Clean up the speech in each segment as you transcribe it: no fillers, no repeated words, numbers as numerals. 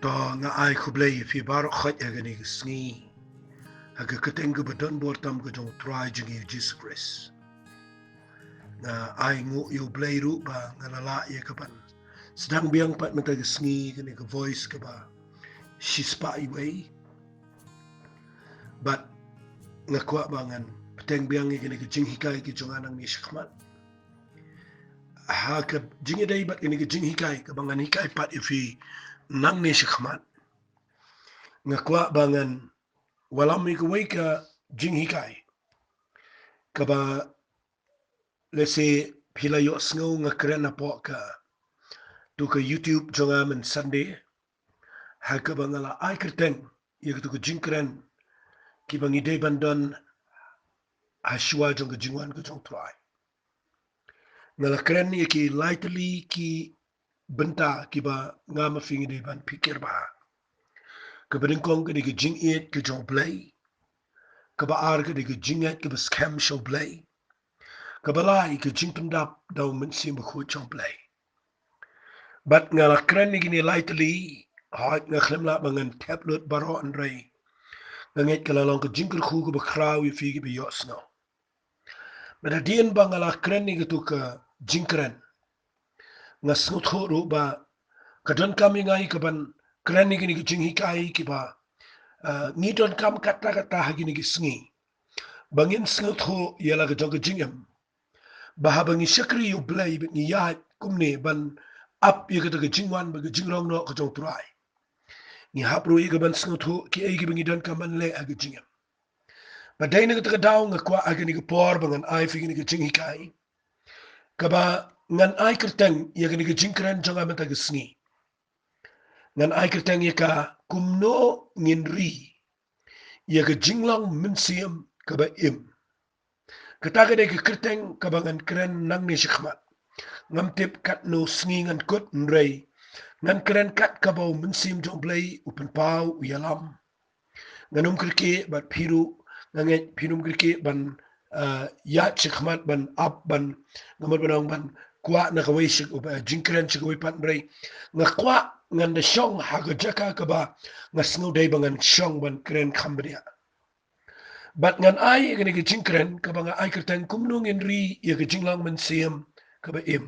to nga ai khublei fi bar khat agani sngi aga keteng ga badon bortam ga jong try jingi Jesus Christ nga ai ngu yu blei ru ba nga la ye kapan sedang biang pat mata ga sngi gani ga voice ka ba she spy way but nga kwa bangan peteng biang gani ga jing hikai ki jong anang ni shkhmat ha ka jingi dai bat gani ga jing hikai ka bangan hikai pat ifi nang ni shkhmat nga kwa bangan walam mi kuwai ka jing hikai ka ba lese pila yo sngo nga kren na po ka tu ka YouTube jonga men Sunday ha ka bangala ai kerteng ye tu ka jing kren ki bangi de bandon hashwa jonga jingwan ka jong try ngala kren ye ki lightly ki benta ki ba nga ma fingi de ban pikir ba ka bedin kong ka de ka jing it ka jong play ka ba ar ka de ka jing it ka ba scam show play ka ba lai ka jing tum dap daw MYNSIEM ba khu jong play but ngala kren ni gini lightly hait nga khlem la bangan tablet baro an ray nga nget kala long ka jing khu ka ba kraw ye fi ki ba yos no but dien bangala kren ni tu ka jing kren nga snut ho ro ba ka don kam ngai ka ban kren ni gini ka jing hikai ki ba ni don kam kata kata ha gini ki sngi bangin snut ho yala ka jong ka jingem bahabangi syakri yu blay ni ya kumne ban up ye ka jingwan ba ka jingrong no ka jong try ni hapro ye ka ban snuthu ki ai ki bangi don ka man le aga jingem ba dai na ka daw nga kwa aga ni ka por bangan ai fi ni ka jing hikai ka ba ngan ai kerteng ye ka ni ka jingkran jonga mata ka sngi ngan ai kerteng ye ka kumno ngin ri ye ka jinglong MYNSIEM ka ba im kata ka dai ka kerteng ka bangan kren nang ni shikmat ngam tip kat no sngi ngan kot nrei ngan kren kat kabau MYNSIEM jong play upen pau uyalam nganum krike bat piru nganget pinum krike ban ya chikmat ban up ban ngamot banong ban kwa na kawai shik jingkren chikawai pat nrei nga kwa ngan da shong haga jaka kaba nga snow day bangan shong ban kren khambriya bat ngan ai gani ke jingkren kaba nga ai kertang kumnung in ri ye ke jinglang MYNSIEM kaba im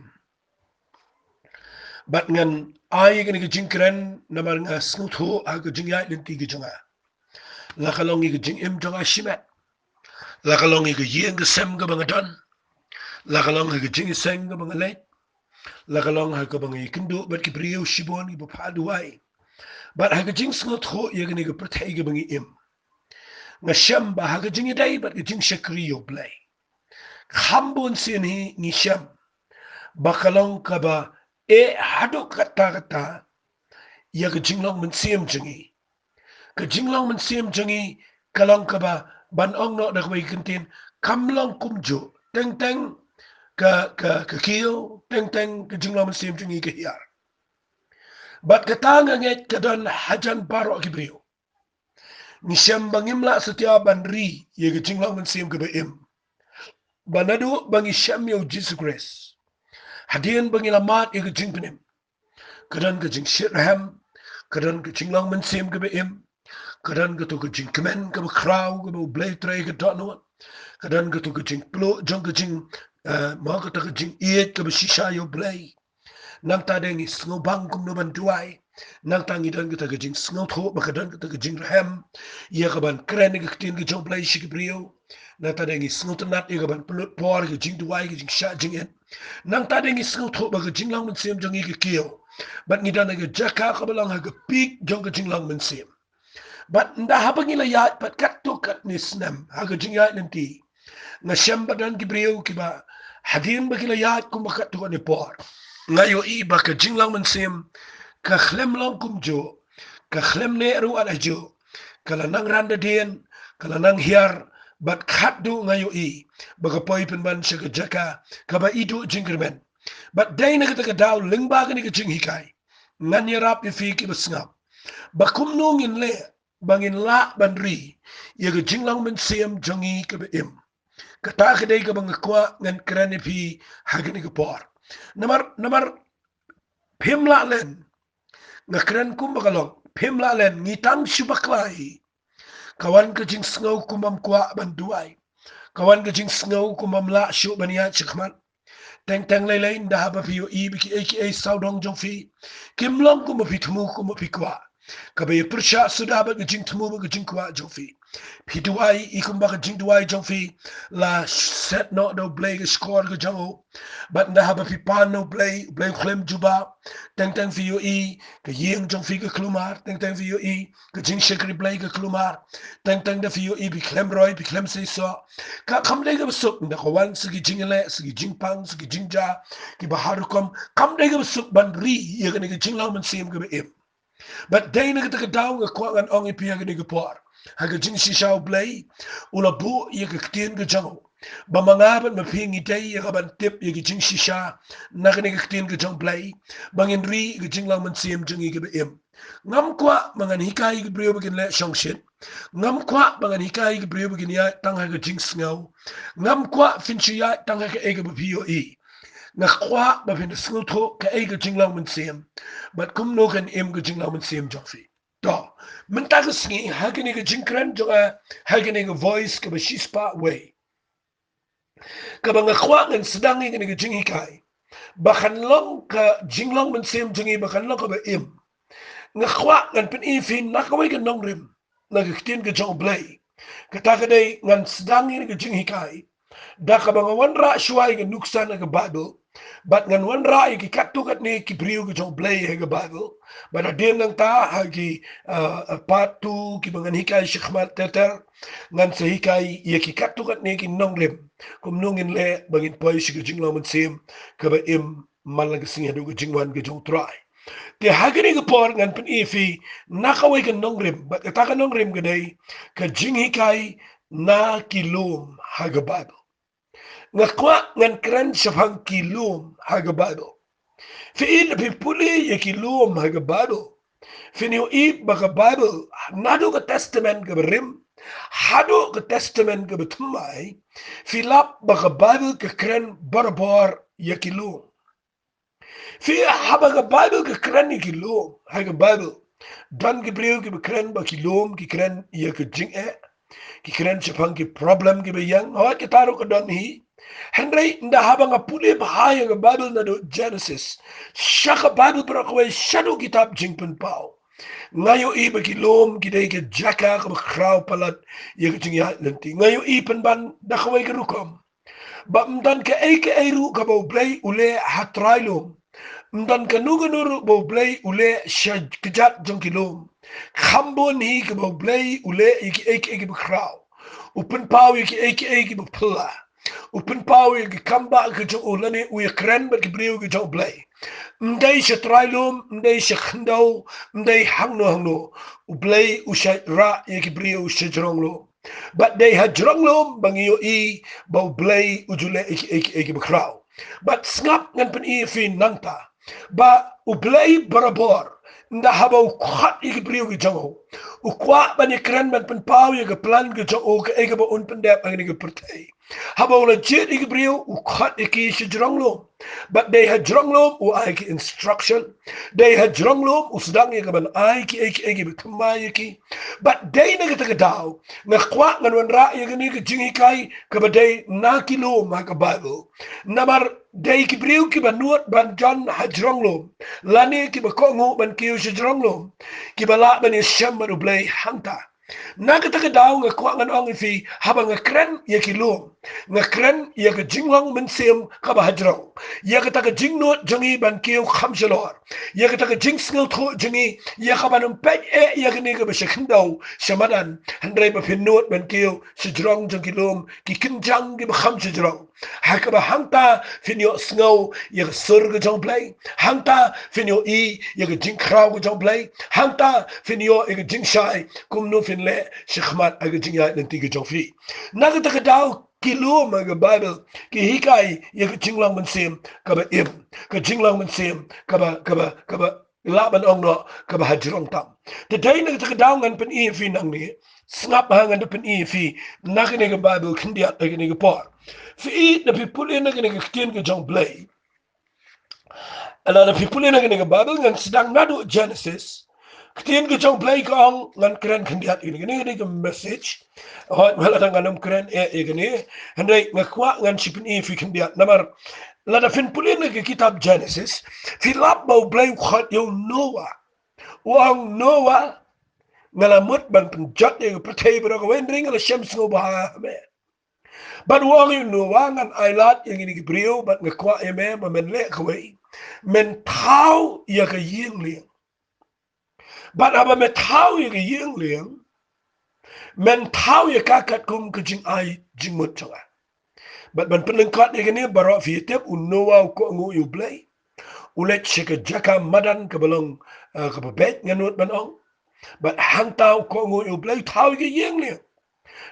bat ngan ai gani ke jingkren namar nga snut ho aga jingya linti ke jonga la kalong ke jing im jonga shimet la kalong ke yeng ke sem ke bangadon la kalong ke jing seng ke bangalait la kalong ha ke bangi kindu bat ki brio shibon ki paduai bat ha ke jing snut ho ye gani ke pertai ke bangi im nga shem ba ha ke jing dai bat ke jing shakri yo play khambun sin hi ni shem bakalong ka ba e hadu kata kata ya ke jinglong MYNSIEM jengi ke jinglong MYNSIEM jengi kalong ka ba ban ong no da kwai kintin kamlong kumjo teng teng ka kiyo teng teng ke jinglong MYNSIEM jengi ke hiar bat katanga nget kadon hajan baro kibrio ni shem bangimla setiap banri ye ke jinglong MYNSIEM ke ba im banadu bangi shem yo Jesus Christ hadian bangi lamat ye ke jing penem kadon ke jing shirham kadon ke jinglong MYNSIEM ke ba im kadang ke tu ke jing kemen ke kraw ke blay tray ke dot no kadang ke tu ke jing plo jong ke jing ma ke tu ke jing iet ke shisha yo blay nang ta deng sngo bang kum no ban duai nang tang idan ke tu ke jing sngo tho ba kadang ke tu ke jing ham ye ke ban kren ke tin ke jong blay shi ke brio nang ta deng sngo tanat ye ke ban plut por ke jing duai ke jing sha jing en nang ta deng sngo tho ba ke jing lang MYNSIEM jong ke kio bat ni dan ke jaka ke belang ke pik jong ke jing lang MYNSIEM but nda habang ila ya pat kat to kat ni snam haga jinga nanti nga shamba dan gibreu kiba hadin ba kila ya kum kat to ni por ngayo i ba ka jinglang MYNSIEM ka khlem long kum jo ka khlem ne ru ala jo kala nang randa den kala nang hiar bat khat do ngayo i ba ka poi pen ban shaka jaka ka ba idu jingirmen but dai na ka daw lingba ka ni ka jing hikai ngan yarap ni fi ki basngap ba kum nung in le bangin la banri ye ke jinglang MYNSIEM jongi ke im kata ke dai ke bang kwa ngan krane phi hagni ke por namar phim la len nga kran kum bakalong Pimla len ngitang syubaklai. Kawan ke jing sngau kumam kwa banduai. Kawan ke jing sngau kumam la syuk baniat syakmat. Teng teng lay lay dah apa piu I biki aka saudong jong fi. Kimlong kuma pitmu kuma pikwa. Kabaya persya sudah ba gejing temu ba gejing kwa jong fi. Piduai ikum ba gejing duai jong fi la set no do play ke score ke jong. But dah apa pipan no play klem juba. Teng teng fi I ke yeng jong fi ke klumar. Teng teng fi I ke jing shekri play ke klumar. Teng teng da fi I bi klem roy bi klem se so. Ka kam dai ga besuk nda kawan segi jingele segi jingpang segi jingja ki baharukom kam dai ga besuk ban ri ye ke jinglang men sim ke im. But they nigga take a down a quang and only pia nigga por. Haga jing si shao blay, ula bu ye ka ktin ga jango. Ba mangaban ma pingi day ye ka ban tip ye ka jing si sha, naga nigga ktin ga jang blay, bangin ri ga jing lang man siem jang ye ka ba im. Ngam kwa mangan hikai ga brio bagin le shong shit. Ngam kwa mangan hikai ga brio bagin ya tang haga jing sngau. Ngam kwa finchi ya tang haga ega ba pio I. Na kwa ba fin sngau to ka ega jing lang man siem. But KUMNO kan im ga jing lang man siem jang fi. Da, menta ka sngi haga ni ga jing kran jonga haga ni ga voice ka ba shispa way. Ka ba nga kwa ngan sedang ni ga jing hikai. Bakan long ka jing lang man siem jangi bakan long ka ba im. Nga kwa ngan pen ifin nakaway ka nong rim. Nagkitin ka jang blay. Kataka day ngan sedang ni ga jing hikai. Da ka mga wanra shuay ga nuksan na ga Bible. But ngan wanra ki katukat ni ki priyo ga jong blay ga Bible. But adim lang ta hagi part 2 ki mga hikay shikmat teter. Ngan sa hikay ki katukat ni ki nonglim. Kum nungin le bangin poy si ga jing laman sim ka ba im malang sing hadu ga jingwan ga jong try. Ti hagani ga por ngan pen ifi nakaway ka nongrim. But kataka nongrim ga day ka jing hikay na kilum haga Bible. Nga kwa ngan kran syafang kilum haga Bible. Fiin api puli ya kilum haga Bible. Finiu I baka Bible nado ka testament ka berim. Hado ka testament ka betumay. Filap baka Bible ka kran barbar ya kilum. Fi haba ka Bible ka kran ya kilum haga Bible. Dan Gabriel ki bekran ba kilum ki kran ya ka jing ki kran syafang ki problem ki bayang. Hawat kitaro ka don hi. Henry nda habang apuli bahaya ng Bible na do Genesis. Siya ka Bible pero kaway siya do kitab jingpun pao. Ngayo iba kilom kiday ka jaka ka makraw palat iya ka jingya nanti. Ngayo ipan ban da kaway ka rukom. Ba mdan ka ay ru ka baublay ule hatrailom. Mdan ka nuganuru baublay ule siya kajat jong kilom. Kambon hi ka baublay ule iki ay makraw. Upan pao iki ay mapala. Upen pau yang kamba ke jong ulani uya keren ber kibriu ke jong blay. Mdai se trailum, mdai se khendau, mdai hangno. Ublay usai ra ya kibriu se jronglo. But they had jronglo bangiyo I bau blay ujule iki bakraw. But ngap ngan pen I fin nangta. Ba ublay barabor. Nda habaw kwat iki priyo ki jango. Ukwa bani keren ban pen pau ya ke plan ke jango ke eke ba un pendep ang ke pertay. Habaw legit iki priyo ukwat iki si jronglo. But they had jronglo u ay ki instruction. They had jronglo u sedang ya ke ban ay ki eke betumay iki. But they na kita daw na kwa ngan wan ra ya ke ni ke jingikay ke ba day na kilo ma ka Bible. Namar day ki priyo ki banuot ban John hajronglo. Lani ki bakongo ban kiyo si jronglo. Ki bala ban isyam ban ublay hanta. Nakataka daw nga kwa ngan ong ifi habang nga kren ya kilom. Nga kren ya ka jinglong MYNSIEM kabahadrong. Ya kataka jingnot jangi ban kiyo khamshalor. Ya kataka jingsngil tho jangi ya ka ban umpay ya ka niga ba siya kandaw samadan. Handray ba pinot ban kiyo si drong jang kilom ki kinjang ki ba khamshalorong. Haka ba hangta finyo sngaw ya ka sur ka jang play. Hangta finyo I ya ka jingkraw ka jang play. Hangta finyo ya ka jingshay KUMNO finle shikmat aga jingya ng tiga jang fi. Nakataka daw kilo mga Bible ki hikay ya ka jinglang MYNSIEM kaba im. Ka jinglang MYNSIEM kaba laban ong no kaba hajrong tam. Today nakataka daw ngan pen ifi nang ni. Snap hangan na pen ifi nakinig ang Bible kindiat ay kinig por. Fi na pipuli na kinig kitin ka jang blay. Ala na pipuli na kinig ang Bible ngan sedang nado Genesis. Ketiin ke jong play kong ngan keren kendiat ini ke message. Hot wala tang anam keren ini. Hendai ngakwa ngan sipin fi kendiat namar. Lada fin pulin ke kitab Genesis. Filap bau play khot yo Noah. Wang Noah ngalamut ban penjat yang pertai berang wendring ala syams ngobah me. But wang yo Noah ngan ailat yang ini kibriu bat ngakwa eme men kwe. Men tau ya ke yingling. But aba me tau ya ke yingling. Men tau ya kakat kum ke jing ai jing mut changa. But ban penengkat ya kini barok fietep Noah ko ngu yu play. Ulet shika jaka madan ke belong ke bebet nganut banong. But hang tau ko ngu yu play tau ya yingling.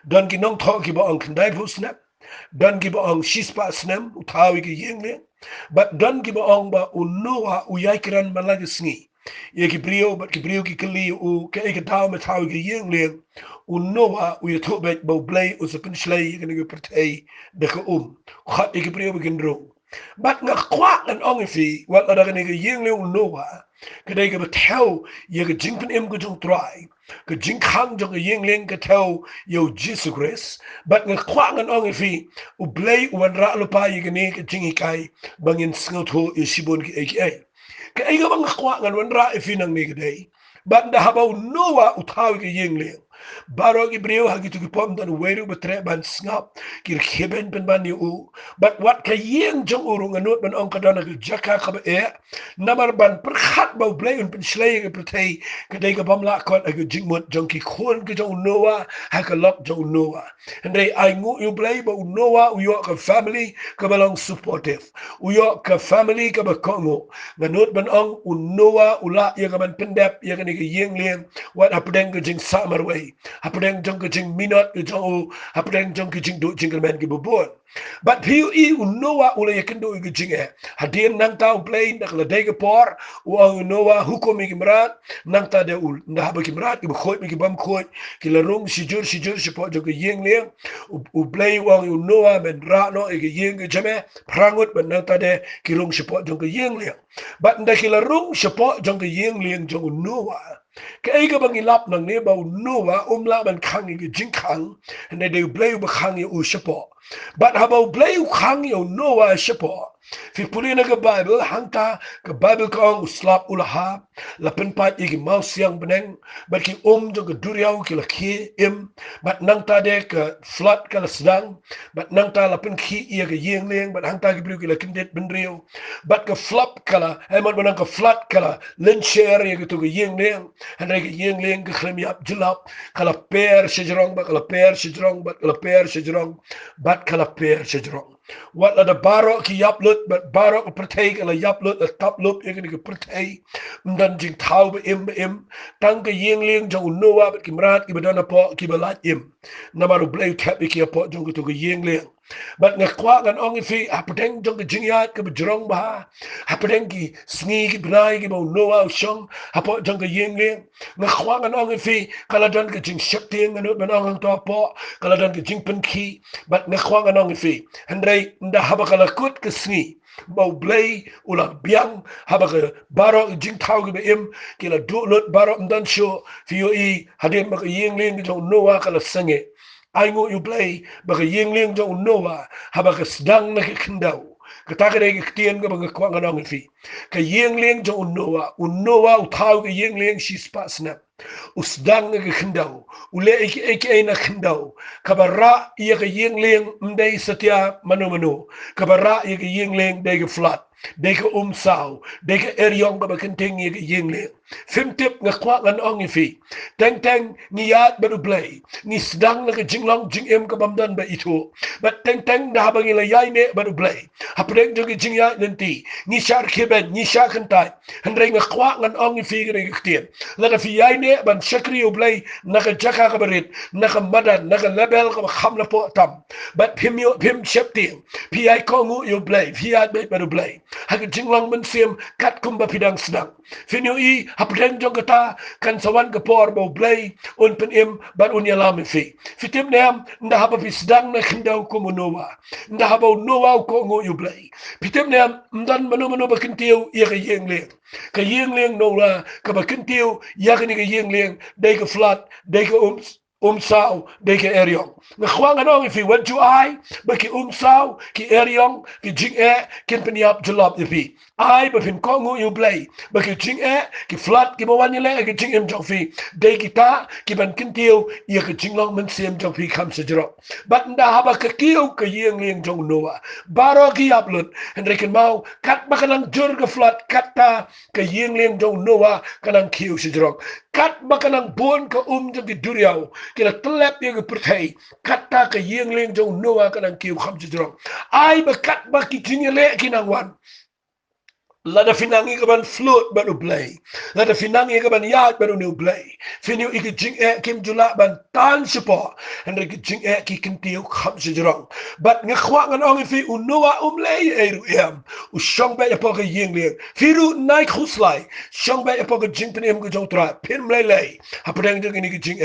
Dan kinong tau ki ba ang kendai pu snap. Dan ki ba ang shispa snam tau ya yingling. But dan ki ba ang ba Noah uyai kiran malagi sngi. Ye ki brio but ki brio ki kali u ke ek tau me tau ki yingling. Noah u ye thok bet bo blay u se pinslay ye ke partay de ke khat ye ki brio begin ro. But nga kwak an ong fi wat ada ke yingling Noah ke de ke betel ye ke jingpen im ke jong try. Ke jing khang jong ke yingling ke tel yo Jesus Christ. But nga kwak an ong fi u blay u an ra lo pa ye ke ne ke jingi kai bangin sngot ho ye sibon ki aka. Kaya nga mga kwa nga wanra ifinang ni kaday. But nahabaw Noah utawi ka yingling. Baro Ibreo hagitu ki pom dan weru betre ban snap kir khiben pen ban yu. But what ka ying jong urung anut ban ong kadana ka jaka ka ba namar ban perkhat bau blay un pen slay ka pretay kaday ka pamla kon ag jingmut jong ki khon ka jong Noah ha ka lok jong Noah. Henday ay ngu yu blay bau Noah uyo ka family ka balong supportive. Uyo ka family ka ba kongo. Nganut ban ong Noah ula ya ka ban pendep ya ka ni ka yingling wat apdeng ka jing summer way. Hapadeng jong ke jing minot ke jong hapadeng jong ke jing do jingle man ke bobon. But piu I Noah ula yakin do ke jing hadien nang tau play nak la de ke por u Noah hukum ke mrat nang ta de ul nda ha ke mrat ke khoi ke bam khoi ke la rong sijur sipo jong ke yeng leng u play u Noah ben ra no ke yeng ke jame prangut ben nang ta de ke rong sipo jong ke yeng leng. But nda ke la rong sipo jong ke yeng leng jong Noah. Kaya ka bang ilap ng ni bau Noah umlaban kang igi jing kang and they blay ba kang yu sipo. But habaw blay kang yu Noah sipo. Fi puli na ka Bible hangta ka Bible kang uslap ulaha lapin pat igi mau siang beneng but ki jong ka duriaw ki laki im but nang ta de ka flood ka sedang but nang ta lapin ki iya ka yingling but hangta ki blu ki lakin det benriu but ka flop kala emot benang ka flood kala lincher ya gitu ka yingling and like yingling ka khlem yap jilap kala per sejrong but kala per sejrong but kala per sejrong but kala per sejrong. Wat la de baro ki yaplut but baro ko pertay kala yaplut la taplup ya ki pertay dan jing tau be im tang ka yingling jong Noah but ki mrat ki badana po ki balat im namaru blay tap ki po jong to ka yingling. But nga kwa kan ong fi apateng jong ka jingyat ka bjrong ba apateng ki sngi ki bnai ki bo Noah shong apo jong ka yingling nga kwa kan ong fi kala dan ka jing shakti nganut banang to po kala dan ka jing pen ki but nga kwa kan ong fi handrai nda haba kala kut ka sngi bau blay ula biang haba ka baro jing tau ki be im kila du lut baro ndan sho fi yo I hadin ba ka yingling jong Noah kala sange. Ay ngu yu play baka yingling jong Noah habaka sedang na kikendau kataka de kitien ka baka kwang anong fi ka yingling jong Noah utaw ka yingling si spasna usdang na kikendau ule eki na kendau kabara iya ka yingling mday satya mano kabara iya ka yingling de ka flat de ka umsaw de ka eryong ka bakanting iya ka yingling fimtip nga kwa nga ong fi teng ni yat baru play ni sedang na ka jinglong jingem ka bamdan ba ito but teng na habang ilayay ne baru play hapreng jogi jingya nanti ni shar kiben ni shar kantai handre nga kwa nga ong fi ga kitien la da fi yay ne ban shakri u play na ka jaka ka barit na ka madan na ka label ka kham la po tam but pim shepti pi ay ko ngu u play fi yat baru play hak jinglong MYNSIEM kat kumba pidang sedang finu I hapdeng jong kata kan sawan kepor bau blay un penim ban un yalam fi fitim nem nda haba fi sedang na khindau KUMNO nda haba noa ko ngo yu blay fitim nem ndan manu bakintiu ya ka yeng leng no la ka bakintiu ya ka ni ka yeng leng dai ka flat dai ka sao dai ka eriong na khwang anong if went to I baki sao ki eriong ki jing ken peniap jalop fi I ba fin ko ngu yu blay baki jing ki flat ki bawan yele ki jing jong fi dai kita ki ban kintiu ya ka jinglong MYNSIEM jong fi kam sejro bat nda haba ka kiu ka yeng leng jong noa baro ki upload henriken mau kat bakalang jur ka flat kata ka yeng leng jong noa kanang kiu sejro kat bakalang bon ka jong ki duriau kila telep yang pertai kata ka yeng leng jong noa kanang kiu kham sejro ai ba kat ba ki jingele kinang wan lada finangi kaban float baru play lada finangi kaban yard baru new play finu iki jing kim jula ban tan sipo and iki jing ki kintiu kham sejrong but ngakhwa ngan ong fi unoa umlay eru em u shong ba yapo ka yeng leng firu nai khuslai shong ba yapo ka jing penem ko jong tra pin mlay hapadang jing ini ki jing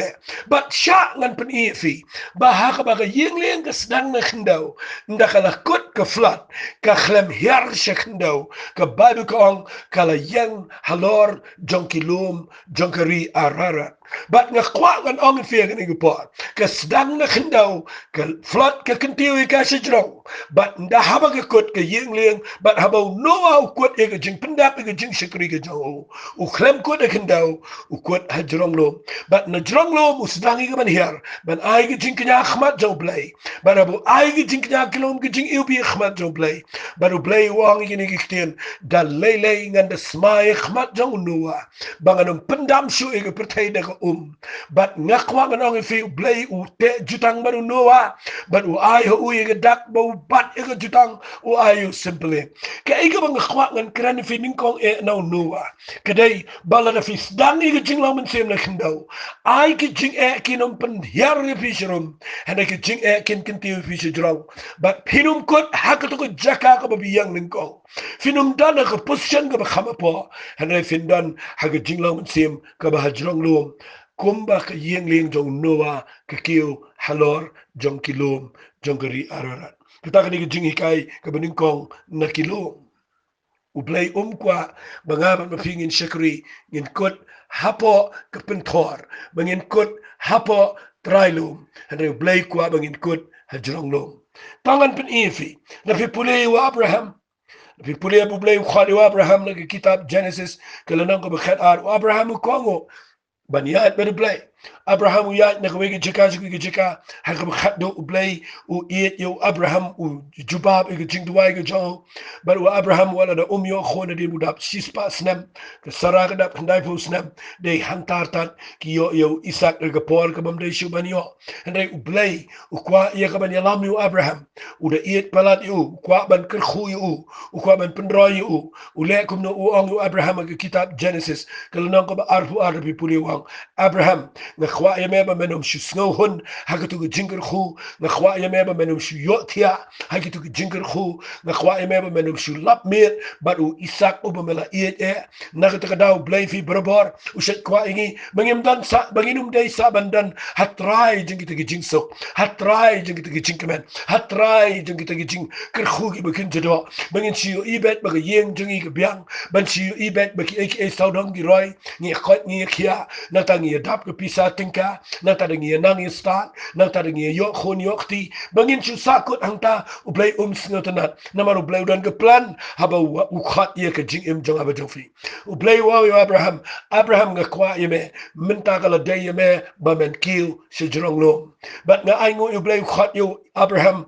but sha ngan pen I fi ba ha ka ba ka yeng leng ka sedang na khindau ndakala kut ka flat ka khlem her shakndau ka Bible kong kala yang halor jongkilum jongkari arara bat ngakwa kan ong fi kan igupot ka sedang na khindau ka flot ka kintiwi ka sejrong bat nda haba ka kut ka yeng leng bat haba noa kut e ka jing pendap e ka jing shikri ka jong u klem kut e khindau u kut hajrong lo bat na jrong lo u sedang i ka ban her ban ai ka jing knya khmat jong play bat abu ai ka jing knya kilom ka jing iu bi khmat jong play bat u play wang i ni kiten da lele ngan da smai khmat jong noa banganum pendam shu e ka pertai da ka but ngakwa nganong fi blay u te jutang baru noa but u ai ho u ga dak bo bat e ga jutang u ai simply ka iga bang ngakwa ngan kran fi ningkong e no noa kadai bala fi sedang i ga jinglong MYNSIEM na khindau ai ki jing kinom pen hiar fi shrum hana ki jing kin tiu fi shjrong but pinum kot hakato ko jaka ka babiyang ningkong finum dan ka position ka khama po hana findan haga jinglong MYNSIEM ka bahajrong lum kumba ka yeng leng jong noa ka kiu halor jong kilom jong kari ararat kita ka ni jing hikai ka beningkong na kilom ublay kwa bangaban mapingin shakri ngin kot hapo ka pentor bangin kot hapo trailum and ublay kwa bangin kot hajrong lom tangan pen ifi na fi pulay wa Abraham fi pulay ublay khali wa Abraham na kitab Genesis kalanang ko bakhat ar Abraham ko ban yaad bedu blay Abraham yaad na kwegi jika hakam khaddo blay u eet yo Abraham u jubab e jing duwai ge jo but u Abraham wala da yo khona di mudap sispa snam ke saraga da khandai fu snam de hantar tat ki yo Isaac ge por ke bam de shuban yo and u blay u kwa ye ka ban yalam yo Abraham u da eet palat yo kwa ban ker khu yo u kwa ban pendro yo u le kum no u ong yo Abraham ge kitab Genesis ke lanang ko ba arfu arabi puli Abraham na khwa ya meba menom shu snow hun hakatu ge jinger khu na khwa ya meba menom shu yotia hakatu ge jinger khu na khwa ya meba menom shu lap meer but u Isaac obamela na ka daw blay fi barbar u shet kwa ingi bangim dan sa banginum day sa bandan hatrai jingite ge jingsok hatrai jingite ge jingkemen hatrai jingite ge jing ker khu ge bekin jado bangin shi ibet bag yeng jingi ge byang ban shi ibet baki aka saudong gi roy ni khot ni khia na tangi dap ke pisa tingka na tangi nang start na tangi yo khon yokti bangin chu sakut hangta ublay sngotanat na maru blay dan ke plan haba u khat ye ke jing im jong aba jofi ublay wa Abraham nga kwa yeme minta kala day yeme bamen kiu si jrong lo but nga ay ngo ublay khat yo Abraham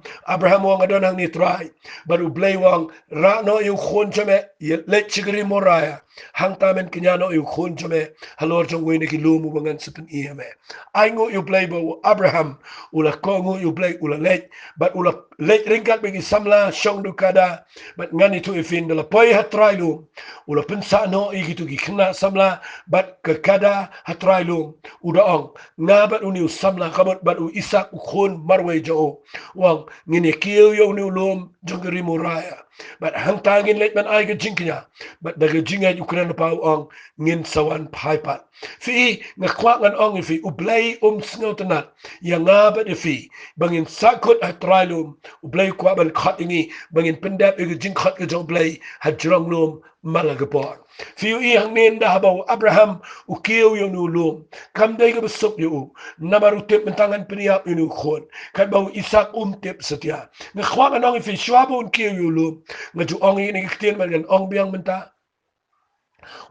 wa nga donang ni try but ublay wang ra no yo khon chame ye let chigri moraya hangta men kinyano yo khon chame halor jong wini ki lumu bangan sepen me ay ngo yo play bo Abraham ula kongo yo play ula let but ula let ringkat bagi samla shong du kada but ngani tu ifin dala poi hatrailu ula pensa no igitu gi kena samla but ke kada hatrailu uda ong ngabat uni samla kabat bat u Isak u khon marwe jo wang ngini kiyo yo ni ulum jongri muraya but hang tangin let man ay ka jingknya but daga jinga ukran pa ong ngin sawan phaipat fi nga kwangan ong fi ublay sngotanat yang ngabat fi bangin sakut atrailum ublay kwa ban khat ingi bangin pendap ig jing khat ka joblay hajrong lum malagapor fiu i hang nen da habaw Abraham ukiyo yung nulum kam day ka besok yu namaru tip mentangan peniap yu khon kan baw Isak tip setia nga khwang anong fi shwabo ukiyo yu lum nga ju ong ini kitien man ong biang menta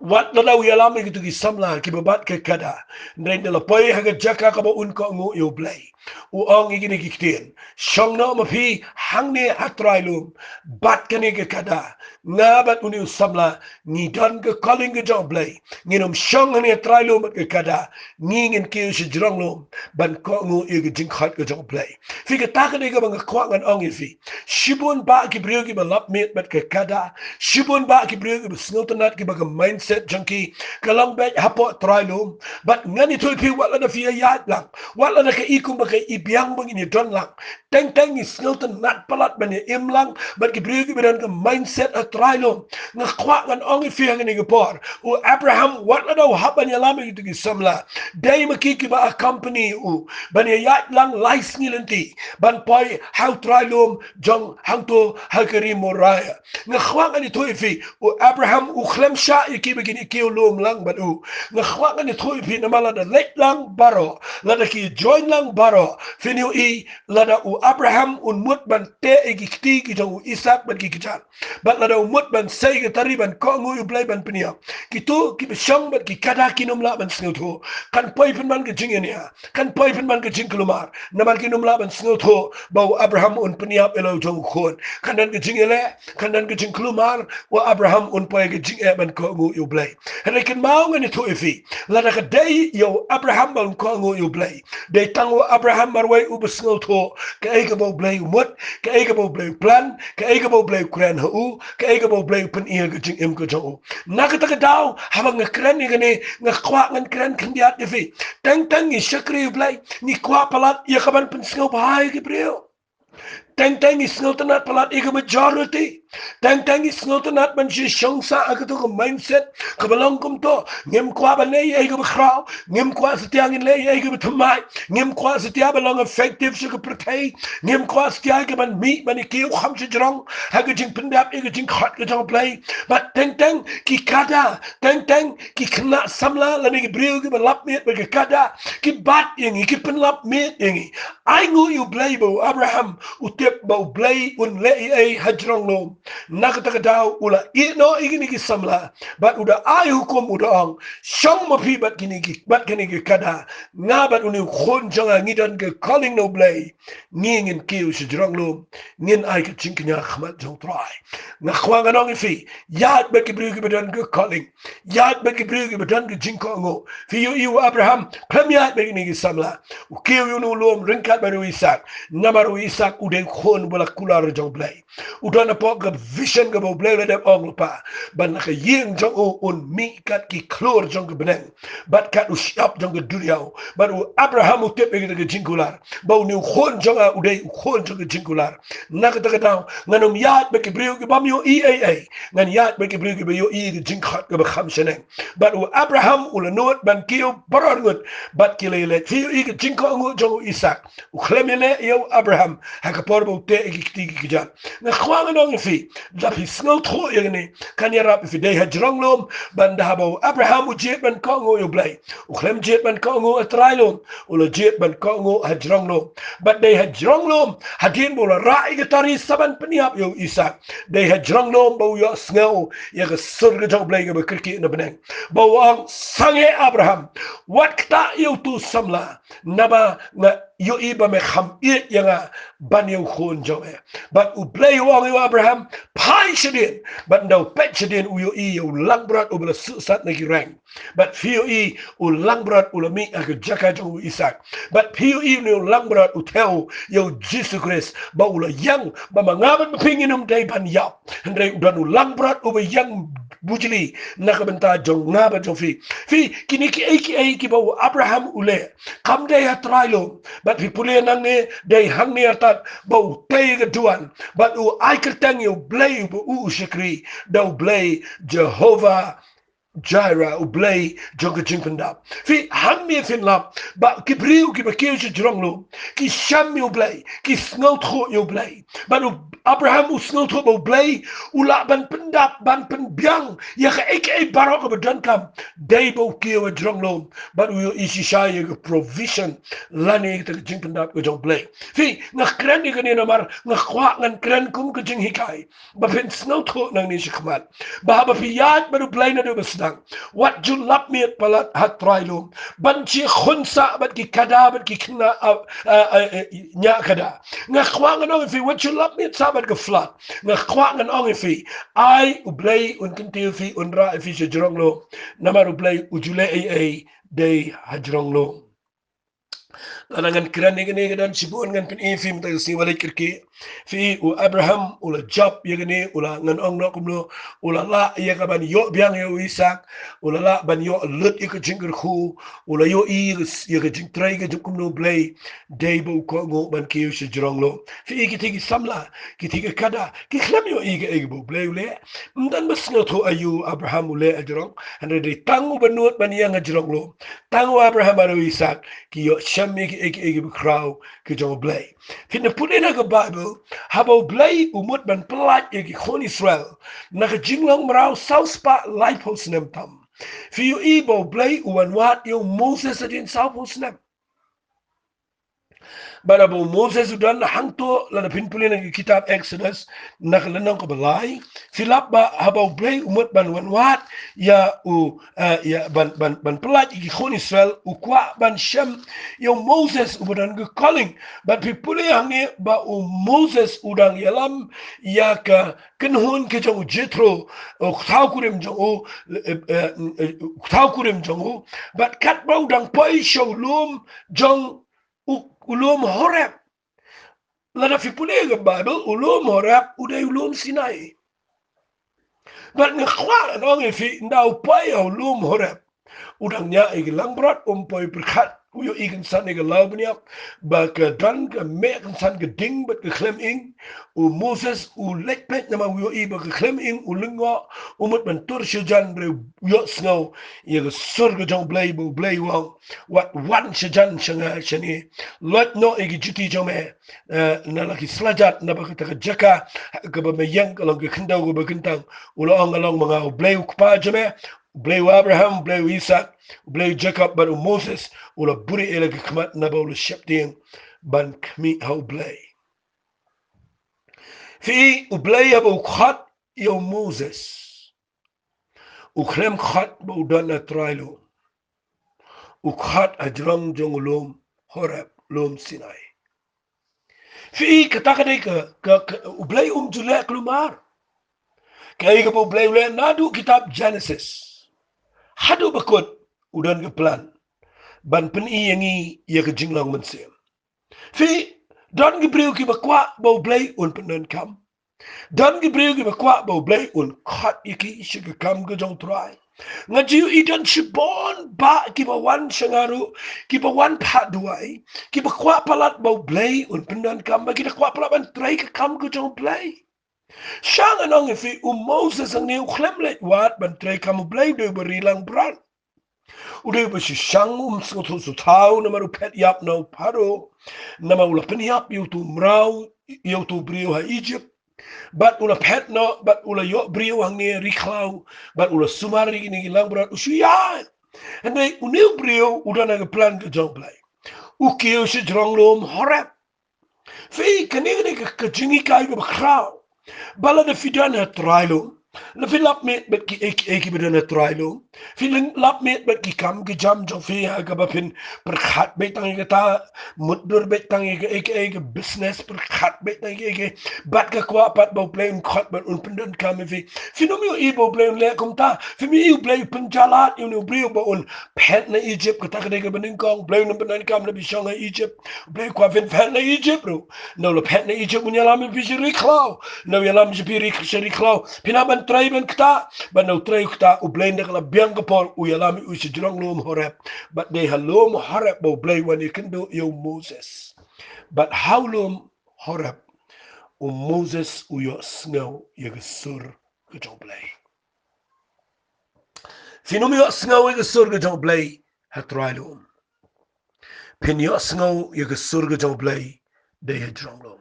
wat na daw yalam igi tugi samla kibabat ke kada ndren de la poy haga jaka ka ba un ko ngu yu blay u ong igi ni kitien shong no ma phi hang ne atrailum bat kani ke kada ngabat uni samla ni don ke calling ke job blay nginum shong ne atrailum ke kada ngin ke shi jronglum ban ko ngu igi jing khat ke job blay fi ke ta ke ga bang kwang an ong fi shibun ba ki briyo ki ba lap met bat ke kada shibun ba ki briyo ki ba snotanat ki ba mindset junkie kalang bet hapo trailum but ngani tu pi wala na fi yat lang wala na ka ikum ba kay ibiang bang ini don lang teng is snilton nat palat ban im lang but gibriyo gibiran ka mindset at trailum nga kwa ngan ong fi ang ni gapor o Abraham wala daw haban ya lamang ito gisamla day makiki ba a company u ban yat lang lice nilanti ban poy how trailum jong hangto hakari moraya nga kwa ngan ito fi o Abraham u khlem sha iki begini kiyo lum lang badu nga khwa nga ni thoy pi na mala da let lang baro lada ki join lang baro finiu i lada u Abraham un mut ban te igi kti ki jong u Isak ban ki kijan bat lada u mut ban say ki tari ban ko ngu u blay ban pinia kitu ki bishang ban ki kada kinum la ban sngu tho kan poi pin ban ki jingen ya kan poi pin ban ki jing kelumar na ban kinum la ban sngu tho ba Abraham un pinia elo jong khon kan dan ki jingele kan dan ki jing kelumar wa Abraham un poi ki jing ban ko ngu yu blay and I can maung ni tu ifi la da day yo Abraham bang ko ngu yu blay de tango Abraham marway u besngol to ka e ka bo blay mut ka e ka bo blay plan ka e ka bo blay kran hu ka e ka bo blay pen ia ka jing im ko jo na ka ta daw habang nga kran ni gani nga kwa ngan kran kandiat ifi tang ni shakri yu blay ni kwa palat ia ka ban pen sngo bahai ki brio tang is not not palat ika majority tang is not not man si shongsa agato ko mindset kabalong kum to ngem kwa ba nei ika bakraw ngem kwa sa tiang nei ika batumai ngem kwa sa tiang balong effective sa kapratay ngem kwa sa tiang ika ban mi ban ikiw kham si jrong haga jing pendap ika jing khat ka jong play but tang ki kada tang ki kna samla la ni briu ki balap met ba kada ki bat yang ki penlap met yang ai ngu you play bo Abraham utip bau blay un lei ai hajrong lo nakataka daw ula ino igini ki samla bat uda ai hukum uda ong shong mo pi bat kini ki kada nga bat uni khon jonga ngidan ke calling no blay ngin kiu hajrong lo ngin ai ka chingknya khmat jong try nga khwang anong fi yat ba ki bru ki badan ke calling yat ba ki bru ki badan ke jingko ngo fi yu Abraham klam yat ba kini ki samla u kiu yu no lom ringkat baru Isak namaru Isak ude khon bola kular jong blay udana po ga vision ga bo blay le ong pa ban ka yeng jong o un mi kat ki klor jong ga beneng bat kat u shop jong ga duriao bat u Abraham u tep ga jingkular ba u ni khon jong a ude khon jong ga jingkular nak ta ga daw nganom yat ba ki brio ga bam yo ea ngan yat ba ki brio ga yo ga jingkhat ga ba kham sheneng bat u Abraham u le not ban kiyo barar ngut bat ki le fi ga jingko ngut jong Isak u klemele yo Abraham ha ka porbo te ki jan na khwang nong fi da fi snol tho yene kan ya rap fi de hajrong lom ban da bo Abraham u jet ban ko ngo yo blay u khlem jet ban ko ngo atrailom u lo jet ban ko ngo hajrong lom but de hajrong lom hadin bo la rai ga tari saban peniap yo Isak de hajrong lom bo yo snel ya ga sur ga jong blay ga kirki na beneng bo ang sange Abraham wat ta yo tu samla naba nga yo iba me kham it yanga ban yo khon joe but u play wang yo Abraham pai shedin but no pet shedin u yo i yo langbrat u bela sat na ki rang but fi yo i u langbrat u la mi ak jaka jo Isak but fi yo i no langbrat u tel yo Jesus Christ ba u la yang ba mangaban pingin dai ban yap ndai u dan u langbrat u ba yang bujli nakabenta jong ngaba jong fi kini ki bau Abraham ule kam day hatrailo but fi pule nang ne day hang ne atat bau tay gaduan but u ai kertang you blay u shikri dau blay Jehovah Jaira ublay joga jinkanda fi hammi fin lap ba kibriu ki bakeu jronglo ki shammi ublay ki snot kho ublay ba Abraham usnot kho ublay ula ban pendap ban penbiang ya ka ek barok bedan kam day bo kiu jronglo ba u isi shay provision lani te jinkanda ko ublay fi ngakran ni gani namar ngakwa ngan kran kum ko jing hikai ba fin snot kho nang ni shikmat ba ba fi yad ba ublay na do what julap miat palat hat trailum banci khunsa bat ki kada bat ki kna nya kada nga khwang no fi what julap miat sabat ke flat nga khwang no fi ai ublay un kinti fi unra fi jronglo namar ublay ujule ai day hajronglo langan kiran ni dan sibun ngan pin ifim ta si walik kirki fi u Abraham ula job yagani ula ngan ong no kumlo ula la ya ka ban yo biang yo Isaac ula la ban yo lut ik jingir khu ula yo i ya ka jing trai ka kumlo blay day bo ko ngo ban ki shi jronglo fi ki tigi samla ki tigi kada ki khlam yo i ga bo blay ule mdan bas no to ayu Abraham ule ajrong and de tangu banut ban yang ajronglo tangu Abraham aro Isaac ki yo shammi ki crowd ki jo blay fin put in a Bible habo blay umut ban pelat ki khon Israel na ka jinglong mrau south pa life host nem tam fi yu ibo blay uwan wat yo Moses adin south host nem bara bo Moses udan hangto la pinpulin ng kitab Exodus nakalanang ko balay silap ba habaw blay umut ban wanwat ya ya ban pelat ki khon Israel ukwa ban shem yo Moses udan ge calling but pipuli hangi ba Moses udang yalam ya ka kenhun ke jong Jethro thau kurim jong but kat ba udang poi show lum jong ulum Horeb lana fi pulega Bible ulum Horeb uday ulum Sinai but ngakwa nong fi ndau pai ulum Horeb udang nya igilang brat poi berkat uyo ikan san ega laubnya ba ka dan ka me kan san ka ding but ka klem ing u Moses u lekpet nama uyo iba ka klem ing u lingo umut ban tur shajan bre yo snow ye ka sur ka jong blay bu blay wang wat wan shajan shanga shani lot no egi juti jome na laki slajat na ba ka jaka ka ba me yang ka long ka kindaw ka ba kintang ulo ang along mga blay ukpa jome blay Abraham blay Isaac blay Jacob but Moses ula buri ela kmat na ba ula shepting ban kmi how blay fi u blay aba ukhat yo Moses ukrem khat ba udan na trailo ukhat ajrang jong ulum Horeb lum Sinai fi katakade ka u blay julek lumar kaya ka ba blay ule nadu kitab Genesis hadu bakut udan ke plan ban pen yangi ya ke jinglong MYNSIEM fi don gibriu ki bakwa bau blay un penen kam don gibriu ki bakwa bau blay un khat iki shi ke kam ke jong try ngajiu idan shibon ba ki ba wan shangaru ki ba wan phat duai ki bakwa palat bau blay un penen kam ba ki bakwa palat ban try ke kam ke jong blay Shang anong fi Moses ang niu klemlet wat ban try kam blay do berilang brand udah besi shangum sotu sotau nama rupet yap no paro nama ula peniap yu tu mrau yu tu brio ha Egypt bat ula pet no bat ula yo brio hang ni riklau bat ula sumari ni lang berat usia and they unil brio udah naga plan ke jong play ukio si jrong lom Horeb fi kanigni ke jingi kai ke bakrau bala de fidan ha trailo la fi lap met bet ki ek bedana trailo fi lap met bet ki kam ki jam jo fi ha ka bapin per khat bet tang ta mudur bet tang ek business per khat bet tang ek bat ka kwa pat bo plan khat bet un pendan kam fi no mi ibo plan le kom ta fi mi u plan penjalat you no brio bo un pet na Egypt ka ta ka de benin kong plan no pendan kam na bi shong Egypt plan kwa fin pet na Egypt bro no la pet na Egypt mun yalam fi shiri klau no yalam fi shiri klau pinaban ban try ban kta ban no try kta u blame de kala biang kapor u yalami u si jrong lom horep but they halom horep bo blame when you can do yo Moses but how lom horep u Moses u yo snow ye gesur ke jong blame finom yo snow ye gesur ke jong blame het try lom pin yo snow ye gesur ke jong blame de het jrong lom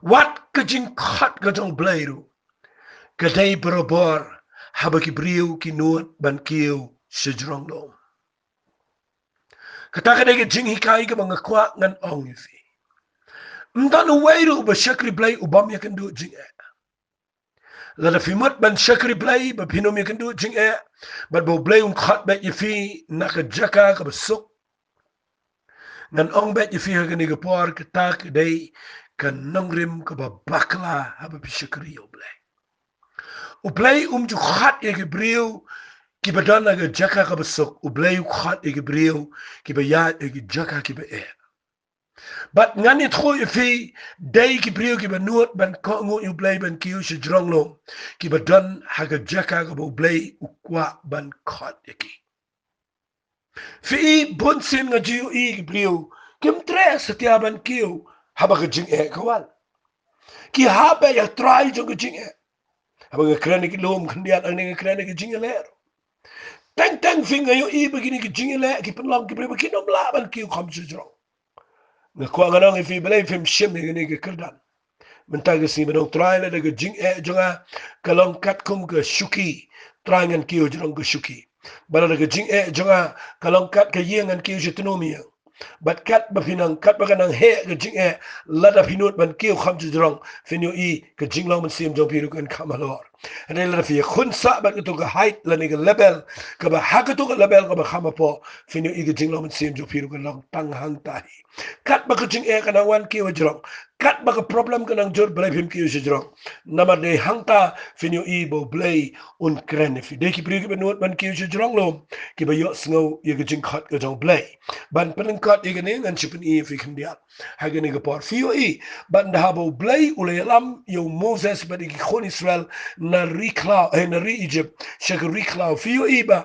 wat ke jing khat ke jong blame ru Kadai berobor habaki briu ki nuot ban kiu sejrong lom. Kata kadai ke jing hikai ke banga kwa ngan ong ifi. Mdan uweiru ba shakri blai ubam ya kan du jing e. Lada fimut ban shakri blai ba pinom ya kan du jing e. But bo blai khat bet ifi naka jaka ka besuk. Ngan ong bet ifi ha kani gapor kata kadai kan nongrim ka ba bakla haba pi shakri yo blai. Ublay ju khat ye gebriu ki badan ga jaka ka besok ublay khat ye gebriu ki ba ya ye jaka ki ba e but ngani tro ye fi day gebriu ki ba nuot ban ko ngo ublay ban ki u jronglo ki badan ha ga jaka ka ublay ukwa ban khat ye ki fi bon sin nga jiu i gebriu kim tre setia ban ki u haba ga jing e kwal ki haba ya try jo ga jing e haba krene ki lom khndiat ang ne krene ki jingeler tang finger yo i begini ki jingele ki penlam ki brebe ki nom laban ki kham jro na ko ngana ngi fi belay fim shim ni ki kirdan mentag si benong trial de jing e jonga kalong kat kum ke shuki trangan ki jrong ke shuki bala de jing e jonga kalong kat ke yengan ki jitnomia bat kat ba finang kat ba kanang he ke jing e lada finut ban ki kham jrong finyo i ke jinglong man sim jong piru kan kamalor en la fi khun sa ba to ga height la ni ga level ka ba ha ka to ga level ka ba khama po finyo i ke jinglong man sim jong piru kan long tang hang tai kat ba ke jing e kana wan ki jrong kat ba ka problem kanang jor blai phim ki jrong nama de hangta finyo i bo blai un kren fi de ki priu ki benut ban ki jrong lo ki ba yo sngo ye ke jing khat ka jong blai ban pen kat ye ne ngan chipin i fi khndia ha ge ne ga por fi i ban da bo blai ule lam yo Moses ba ki khon Israel na rikla na ri Egypt shek rikla fi i ba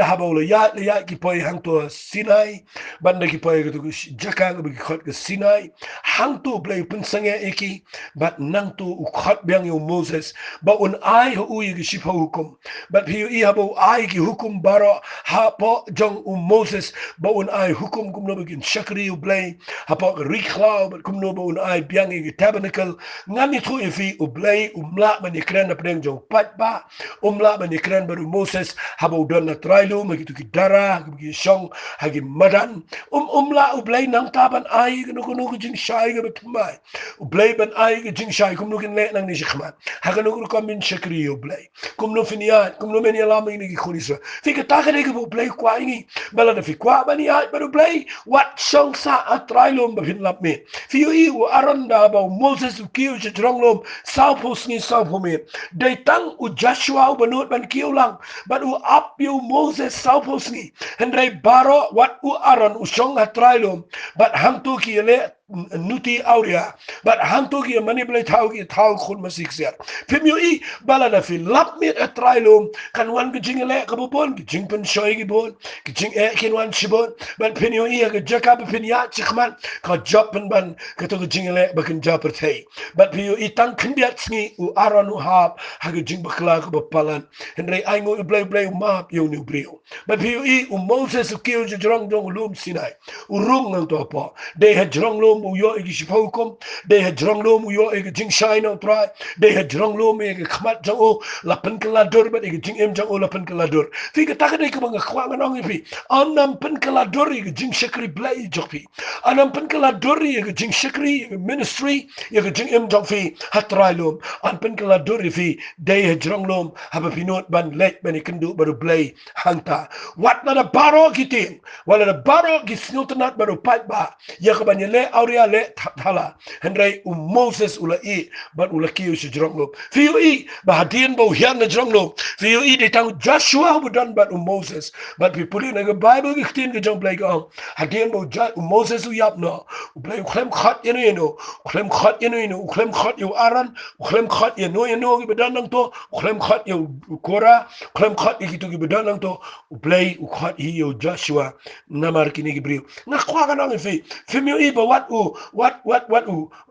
da bo le ya ki poi hang to Sinai ban da ki poi ga to jaka ga ki khat ga Sinai hang to blai sange eki but nang tu ukhat biang yo Moses ba un ai ho u gi ship hukum but hi i habo ai gi hukum baro ha po jong Moses ba un ai hukum kum no begin shakri u blay ha po rikhla but kum no ba un ai biang gi tabernacle ngani thu ifi u blay umla ban ikran na preng jong pat ba umla ban ikran ba Moses habo don na trailu ma gitu ki dara gi shong ha gi madan umla u blay nang taban ai no ko jing shai ga betmai blay ban ai jing shai kum no kin le nang ni shikman ha ga no ko min shakri yo blay kum no finia kum no men yala mi ni khonisa fi ka ta ga ne ko blay kwa ngi bala da fi kwa bani ai ba blay wat shong sa atrailom ba fin lap me fi i u aranda ba Moses u kiu je dronglom sao pos ni sao po me de tang u Joshua u banut ban kiu lang but u up you Moses sao pos ni hendrai baro wat u aron u shong atrailom but hang tu ki le nuti auria but hantu ki manipulate thau khun masik ser femio i bala na fi lap mit atrailum kan wan ki jingele ka bon ki jing pen shoy ki bon ki jing e kin wan shibon but femio i ka jakab pen ya chikhman ka job pen ban ka to jingele ba kan job tay but femio i tang khndiat sngi u aron u hab ha ki jing bakla ka palan hendrai ai ngo blay map yo new brio but femio i u Moses u kiu jrong dong lum Sinai u rung ngang to po they had jrong lum u yo igi shipokum they had jrong lum u yo igi jing shai no try they had jrong lum igi khmat jang o la pen kala dur but igi jing em jang o la pen kala dur fi ka tak dai ka bang khwa ngang fi anam pen kala dur igi jing shakri blai jopi anam pen kala dur igi jing shakri ministry igi jing em jang fi hatrai lum an pen kala dur fi they had jrong lum haba pinot ban let ben ikendu baru blai hanta wat na da baro kiting wala da baro gisnut nat baru pat ba ya ka ban le Aurea le thala Henry Moses ula I but ula kiu si jrong lo fiu I bahadian bo hian na jrong lo fiu I de tang Joshua bu dan but Moses but people in the Bible giftin ge jong play go hadian bo Moses u yap no play khlem khat yeno khlem khat yeno khlem khat yu Aran khlem khat yeno ge bedan nang to khlem khat yu Kora khlem khat gi to ge bedan nang to play u khat hi yu Joshua namar kini ge brio na kwa ga nang fi mi I ba what u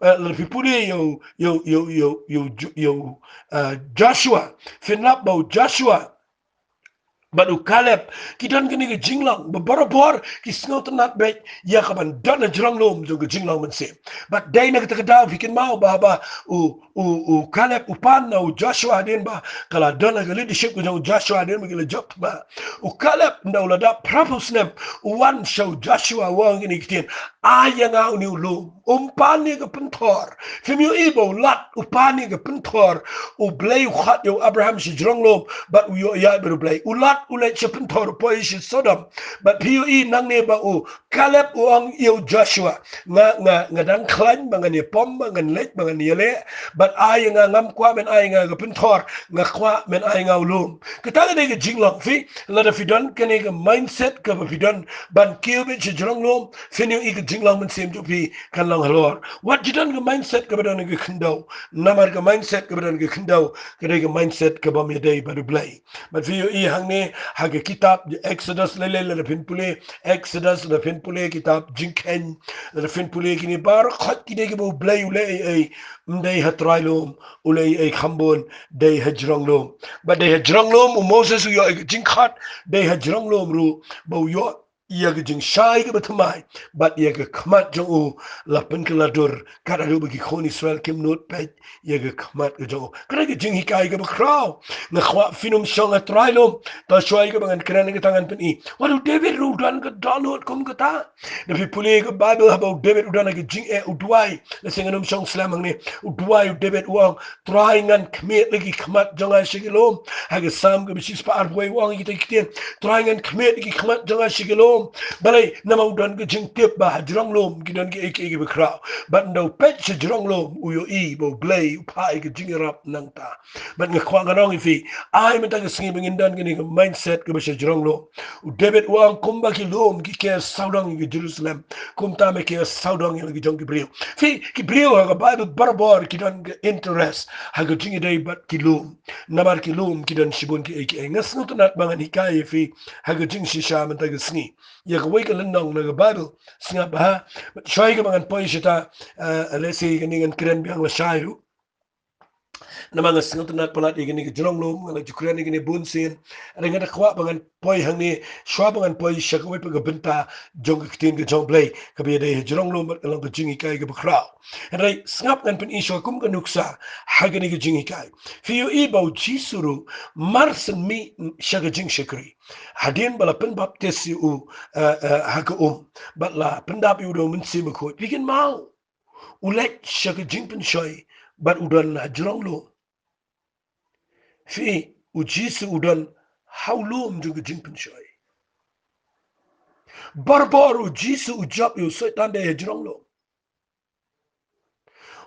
le people yo Joshua finap ba Joshua Badu Caleb, kidan kini ke jinglong, beberapa ki snot nak baik, ya kapan dan jerang lom jo ke jinglong MYNSIEM. But day nak terkedah bikin mau bahwa Caleb upan na Joshua din ba, kalau dan ke leadership ke Joshua din bagi job ba. Caleb nda ulada purpose nem, one show Joshua wang ini kitin, ayang au ni ulum, umpani ke pentor, femiu ibo lat upani ke pentor, ublay ukhat yo Abraham si jerang lom, but uyo ya berublay ulat ulet chepun tor poi shi Sodom but PUE nang ne ba u Caleb uang yêu Joshua nga dan klan bangan ye pom bangan let bangan ye le but ai nga ngam kwa men ai nga pun tor nga kwa men ai nga ulum kita ne ge jinglong fi la da fidon kene ge mindset ka fidon ban kiubit chi jrong lom finu i ge jinglong MYNSIEM ju fi kan long halor what jidan ge mindset ka badon ge khindau namar ge mindset ka badon ge khindau ke ge mindset ka bam ye dei badu blay but PUE hang ne hage kitab Exodus lele le fin pule Exodus le fin pule kitab JINGLONG le fin pule kini bar khat ki de bo blay ule ai mdai hatrailum ule ai khambon dei hajranglum ba dei hajranglum Moses yo jingkhat dei hajranglum ru bo yo ia ke jing shai ke betamai but ia ke khamat jong u la pen ke ladur kada ru bagi khon Israel KUMNO pet ia ke khamat ke jong kada ke jing hikai ke bakrau na khwa finum shong atrailum ta shwai ke bangan kran ke tangan pen I waru David ru dan ke download kom ke ta na fi pule ke Bible about David udan ke jing udwai na singanum shong slamang ni udwai David uang traingan kmet lagi khamat jong ai shigilom hage sam ke bisis pa arboy uang kita kitien traingan kmet lagi khamat jong ai shigilom balai nama udan ke jing tip ba jrong lom kidan ke ek bekra but no pet jrong lom uyo I bo blay upai ke jing rap nang ta but ngkhwa nganong fi ai menta ke singi bengindan ke ni mindset ke bese jrong lom David wang kumba ki lom ki ke saudang ke Jerusalem kumta me ke saudang ke jong ke brio fi ki brio ha Bible barbar kidan ke interest ha ke jing dai bat ki lom namar ki lom kidan shibun ke ek ngas nut bangan hikai fi ha ke jing shisha menta ke singi ya ko wai ka landong na Bible singa ba shai ka mangan poi shita lesi ka ningan kren biang la shairu na mga singot na palat igini ka jrong lom nga jukran igini bunsin ada nga takwa bangan poi hang ni shwa bangan poi siya ka wai pagabenta jong kitin ka jong play ka biya day jrong lom at alang ka jingi kay ka bakraw and sngap ngan pin isyo kum ka nuksa hagani ka jingi kay fiyo ibaw jisuru marsan mi siya ka jing shakri hadin bala pen baptisi u haga bala pendap yu do MYNSIEM ko bikin mau ulek siya ka jing pen shoy but udan na jrong lom fi ujisu udan haulum juga jing pen shoy barbar ujisu ujab yu setan de jrong lom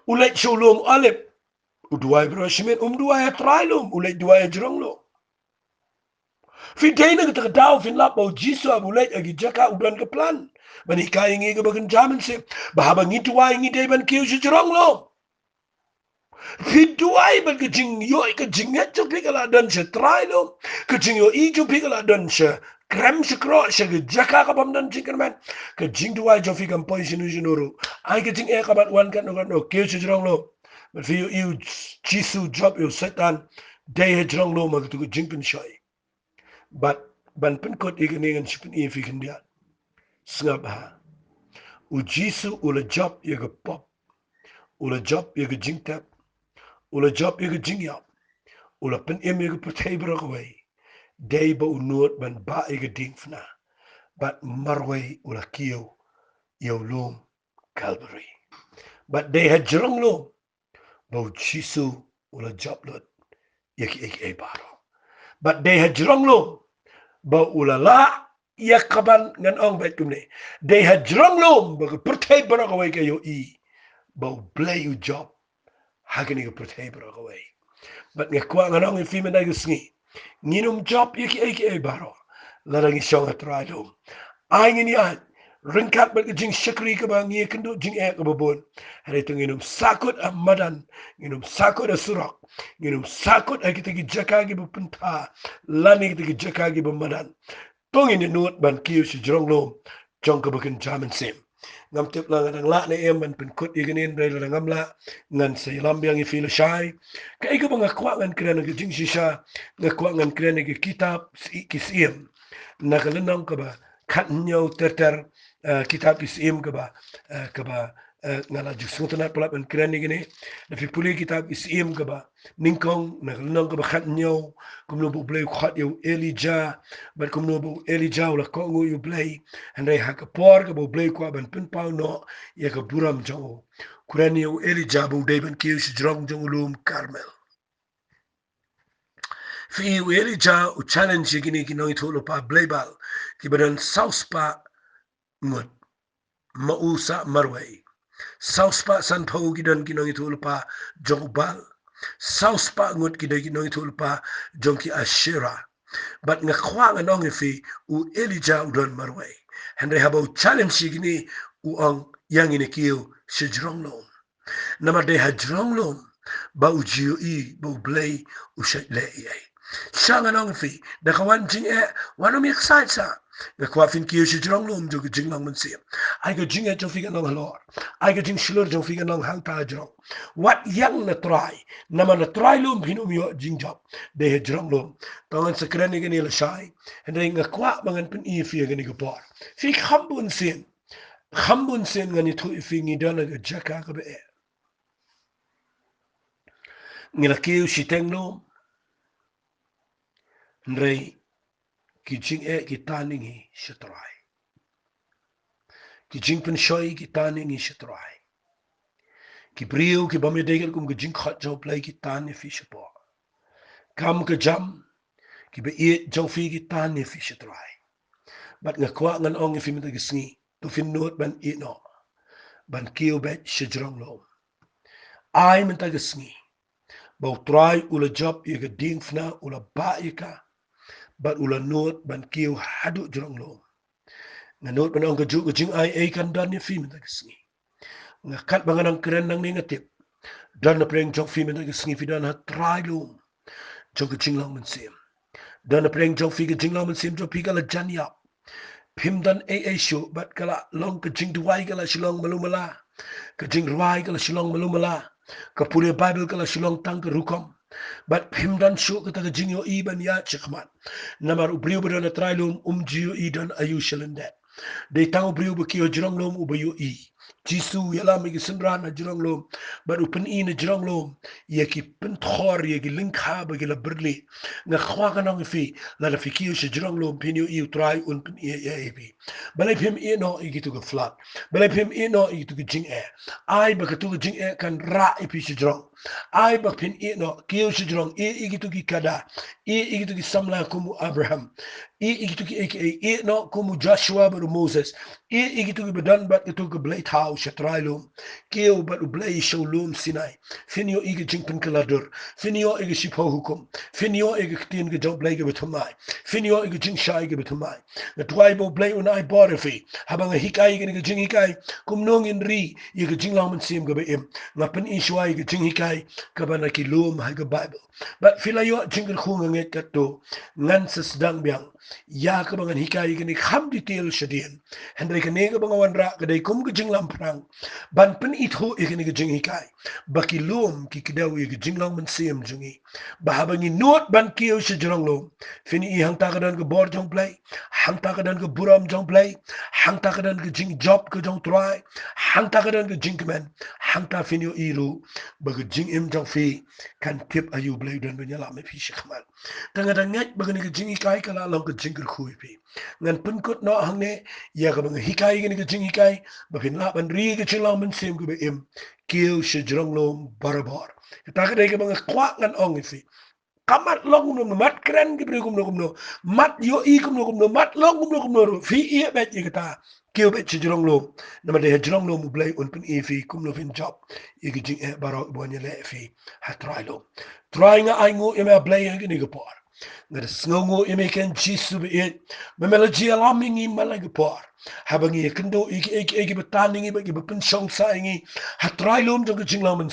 ulek sholom alep uduai broshimen duai trailum ulek duai jrong lom fi dena kita daw fin lap bau jisu abulek agi jaka udan ke plan bani kai ngi ke bagan jamin se bahaba ngi tuai ngi de ban kiu jrong lom fi duai ban ke jing yo ke jinget to pikala dan se trailum ke jing yo I jo pikala dan se krem se kro se ke jaka ka bam dan jing man ke jing duai jo fi kan poi sinu jinuru ai ke jing e ka bat wan kan no kiu jrong lom but fi you jisu job you setan de jrong lom ma tu jing pen shoy but ban pen kot igani ngan sipin I fi kindia sngap ha ujisu ula job yega pop ula job yega jingtap ula job yega jingyap ula pen yega pertebra away day ba unut ban ba yega dingfna but marway ula kiyo yo lom Calvary but they had jrong lom ba ujisu ula job lot yeki ek baro but they had jrong lom ba ula la ia kaban ngan ong bet kumne they had drong lom ba pertai bara kawai kayo I ba play you job hakini ka pertai bara kawai but nga kwa ngan ong fi mena gusngi nginum job yiki aka baro larang isong atrado ay ngini ay ringkat bat jing shakri ka ba ngi kendo jing e ka babon hare to nginum sakut amadan nginum sakut asurak nginum sakut ay kitagi jakagi ba punta lani kitagi jakagi ba madan tongin ni nuot ban kiu si jrong lo jong ka bakin jaman sim ngam tip la ngang la ne em ban pen kut iganin bre la ngam la ngan se lambiang I feel shy ka ika bang akwa ngan krena ga jing shisha ngakwa ngan krena ga kitab kisiem nakalenang ka ba khat nyaw ter kitab kisiem ka ba ngala jusung tanat pala ban krena gini na fi puli kitab kisiem ka ba ningkong nakalenang ka ba khat nyaw kumno bu blay khat yow Elijah but kumno bu Elijah la ko ngu yu blay and they hak por ka bu blay kwa ban pin pau no ya ka buram jong kurani yow Elijah bu day ban kiyo si jrong jong ulum Carmel fi yow Elijah u challenge gini kinong itulo pa blay bal ki badan south pa ngut mausa marway south pa san pau gidan kinong itulo pa jong bal south pa ngut kidai kinong itulo pa jong ki Ashera but nga kwang anong fi u Elijah udon marway Henry habau challenge gini u ang yang ini kiyo si jrong lom nama de ha jrong lom ba u jiu I ba u blay u shet le ai sang anong fi da kawan jing e wano mi excited sa nga kwa fin kiyo si jrong lom jo jing lang MYNSIEM ai ga jing e jo fi ganong halor ai ga jing shilur jo fi ganong hang ta jrong what yang na try nama na try lom hinum yo jing job de ha jrong lom tangan sa kreni gani la shai and nga kwa bangan pin I fi gani ga por fi khambun sen ngani thu fi ngi dana ga jaka ka be ngila kiyo si teng lom ndrei ki jing e ki taningi shatrai ki jing pen shoi ki taningi shatrai ki brio ki bami degel kum ki jing khat jo play ki tan fi shapo kam ka jam ki be e jo fi ki tan fi shatrai bat nga kwa ngan ong fi mita gisngi to fin not ban e no ban kiyo bet shijrong lo ai mita gisngi bau try ula job ye ga ding fna ula ba ka bat ula not ban kiyo hadu jrong lo nga not ban ong ka ju jing ai e kan dan fi mita gisngi nga kat banganang keren nang ni ngatip dan na preng jong fi mita gisngi fi dan ha try lo jong ka jinglang MYNSIEM dan na preng jong fi ka jinglang MYNSIEM jo pi ka la jan yap Pim dan show bat kala long ka jing duwai kala silong malumala ka jing ruai kala silong malumala ka pule Bible kala silong tang ka rukom bat pim dan show ka taga jing yo iban ya chikman namar ubriu badana trailum jiyo idan ayu shalende de tang ubriu bakio jirong lom ubayu I Jisu yala mi gisindra na jirong lom but upen I na jirong lom yaki pen thor yaki link ha ba gila berli nga khwa ka nang fi la la fikio she jirong lom pinyo I try un pen I bi balai pim I no I gitu ka flat balai pim I no I gitu ka jing e ai ba ka tu ka jing e kan ra I pi she jirong ai ba pin I no kio she jirong I gitu ki kada I gitu ki samla kumu Abraham I gitu ki I no kumu Joshua baru Moses I gitu ki badan bat gitu ka blade house shatrailum keo bat ublay showlum Sinai finio ige jingpen kaladur finio ige shipo hukum finio ige ktin ge job blay ge betumai finio ige jing shai ge betumai na twaibo blay unai borefi habang hikai ge jing hikai kumnong in ri ige jing lam sim ge beim na pen ishwai ge jing hikai ka bana ki lum ha ge bible but filayo jingel khung nge kato ngan sesdang biang ya ka bangan hikai ge ni kham detail shadien hendrai ke ne ge bangawan ra ge dai kum ge jing lam prang ban pen itho ikini ge jing hikai baki lom ki kidaw ge jing lam MYNSIEM jungi bahabangi not ban kiyo shi jrong lom fini I hang ta ka dan ge bor jong play hang ta ka dan ge buram jong play hang ta ka dan ge jing job ge jong try hang ta ka dan ge jing men hang ta fini I ru ba ge jing im jong fi kan tip ayu blay dan ben yala me fi shikhman tanga da ngat ba ge jing hikai kala long ge jing ge khui pi ngan pen kut no hang ne ya ka bang hikai ge jing hikai ba fin la ban ri ge jing lam MYNSIEM ge be im kiyo shi jrong lom barabar ta ka dai ge bang kwa ngan ong fi kamat long kumno mat keren gibre kumno mat yo I kumno mat long kumno fi I bet ikata kêu bet jirong lo nama de jirong lo mu blai un pun I fi kumno fin job igi jing e barok bonye le fi ha try lo try nga ai ngu ime blai igi ni por ngada sngongo ime ken jisu be it memela ji alamingi malaga por habangi kendo igi betaningi bagi bepun song sa ingi ha try lo jong jinglong men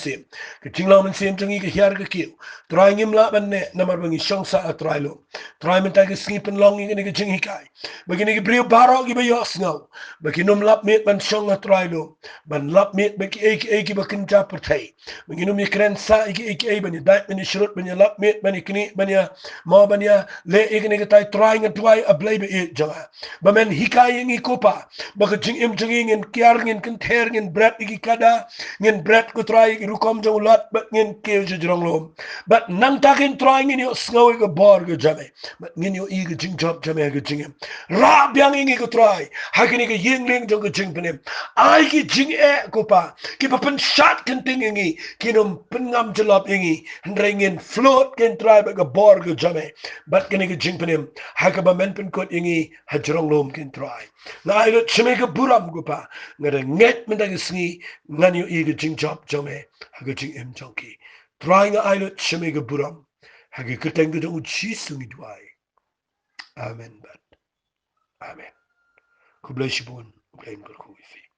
sim jong igi hiar ga kiu try ngim la ban ne namar bangi song sa try lo try men ta ga skipen long igi ni jing hikai bagi ni brio barok igi yo sngo bagi num lap met ban song try lo ban lap met bagi igi bakin ja pertai bagi num ikren sa igi ban dai ban shurut ban lap met ban ikni ban ya ma ban ya le igi ni tai try ngat try a blai be it jaga ba men hikai ngi kopa bagi jing im jing ngin kiar ngin kan ter ngin brat igi kada ngin brat ko try igi rukom jong lat bat ngin ke jirong lo but nang takin try ngin yo sngo igi bor ga jame but ngin yo igi jing job jame ga jing ra byang igi ko try hakin igi yingling jong ga jing penem ai ki jing e kopa ki pa pen shot kan ting ngi kinom pen ngam jelop ngi ndrengin float ken try ba ga bor ga jame but ken igi jing penem hakaba men pen kot ngi ha jirong lo ken try na ilo chime ga buram kopa ngada nget men da sngi ngan yo igi jing job jame haga jing em jonki try nga ilo chime ga buram haga keteng ga uchi sungi duai amen but amen ku bless you bon ku bless you